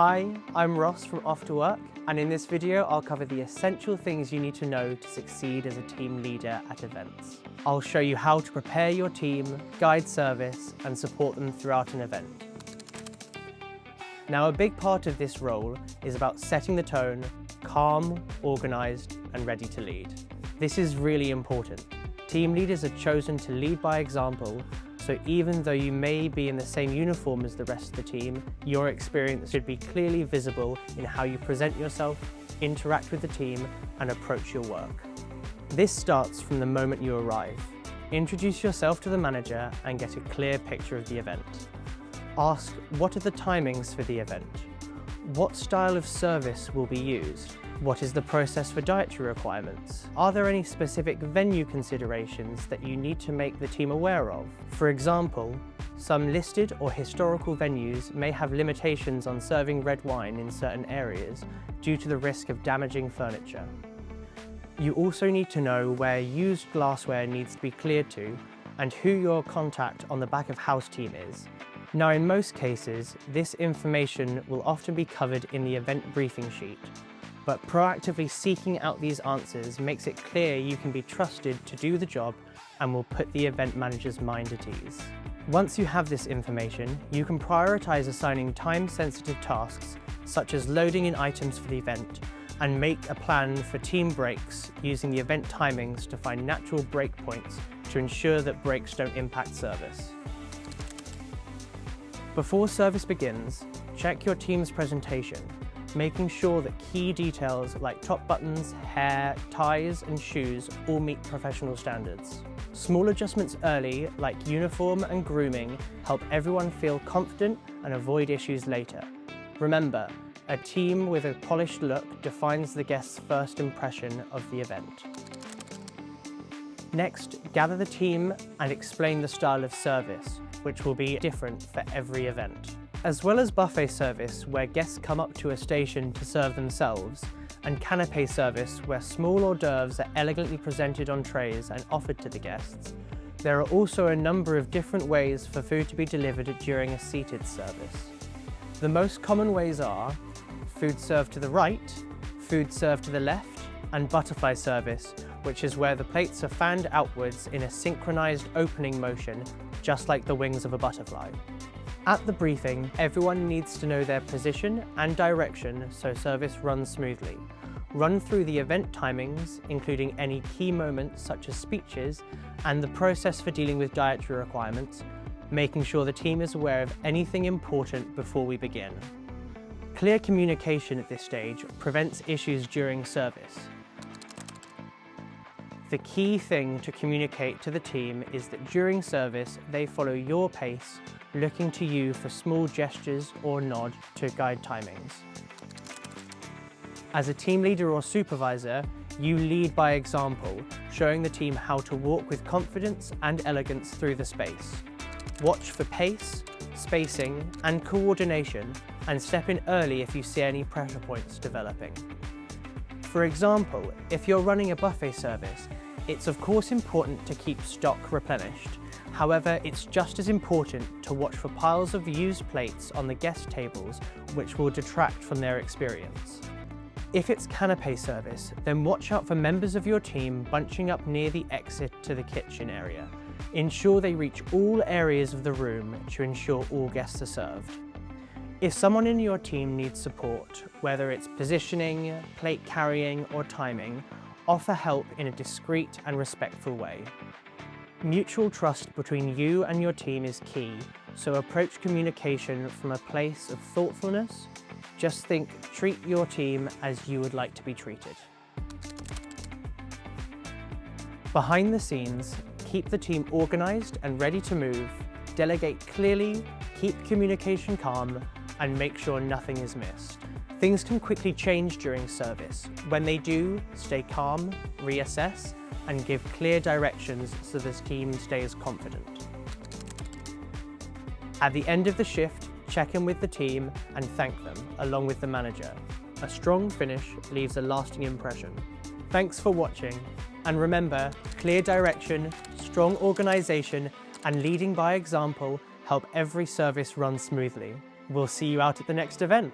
Hi, I'm Ross from Off to Work, and in this video I'll cover the essential things you need to know to succeed as a team leader at events. I'll show you how to prepare your team, guide service, and support them throughout an event. Now, a big part of this role is about setting the tone, calm, organised, and ready to lead. This is really important. Team leaders are chosen to lead by example, so even though you may be in the same uniform as the rest of the team, your experience should be clearly visible in how you present yourself, interact with the team, and approach your work. This starts from the moment you arrive. Introduce yourself to the manager and get a clear picture of the event. Ask, what are the timings for the event? What style of service will be used? What is the process for dietary requirements? Are there any specific venue considerations that you need to make the team aware of? For example, some listed or historical venues may have limitations on serving red wine in certain areas due to the risk of damaging furniture. You also need to know where used glassware needs to be cleared to and who your contact on the back of house team is. Now, in most cases, this information will often be covered in the event briefing sheet, but proactively seeking out these answers makes it clear you can be trusted to do the job and will put the event manager's mind at ease. Once you have this information, you can prioritize assigning time-sensitive tasks, such as loading in items for the event, and make a plan for team breaks using the event timings to find natural break points to ensure that breaks don't impact service. Before service begins, check your team's presentation, making sure that key details like top buttons, hair, ties, and shoes all meet professional standards. Small adjustments early, like uniform and grooming, help everyone feel confident and avoid issues later. Remember, a team with a polished look defines the guest's first impression of the event. Next, gather the team and explain the style of service, which will be different for every event. As well as buffet service, where guests come up to a station to serve themselves, and canapé service, where small hors d'oeuvres are elegantly presented on trays and offered to the guests, there are also a number of different ways for food to be delivered during a seated service. The most common ways are food served to the right, food served to the left, and butterfly service, which is where the plates are fanned outwards in a synchronized opening motion, just like the wings of a butterfly. At the briefing, everyone needs to know their position and direction so service runs smoothly. Run through the event timings, including any key moments such as speeches, and the process for dealing with dietary requirements, making sure the team is aware of anything important before we begin. Clear communication at this stage prevents issues during service. The key thing to communicate to the team is that during service, they follow your pace, looking to you for small gestures or nod to guide timings. As a team leader or supervisor, you lead by example, showing the team how to walk with confidence and elegance through the space. Watch for pace, spacing, and coordination, and step in early if you see any pressure points developing. For example, if you're running a buffet service, it's of course important to keep stock replenished. However, it's just as important to watch for piles of used plates on the guest tables, which will detract from their experience. If it's canapé service, then watch out for members of your team bunching up near the exit to the kitchen area. Ensure they reach all areas of the room to ensure all guests are served. If someone in your team needs support, whether it's positioning, plate carrying, or timing, offer help in a discreet and respectful way. Mutual trust between you and your team is key, so approach communication from a place of thoughtfulness. Just think, treat your team as you would like to be treated. Behind the scenes, keep the team organised and ready to move, delegate clearly, keep communication calm, and make sure nothing is missed. Things can quickly change during service. When they do, stay calm, reassess, and give clear directions so the team stays confident. At the end of the shift, check in with the team and thank them, along with the manager. A strong finish leaves a lasting impression. Thanks for watching, and remember, clear direction, strong organisation, and leading by example help every service run smoothly. We'll see you out at the next event.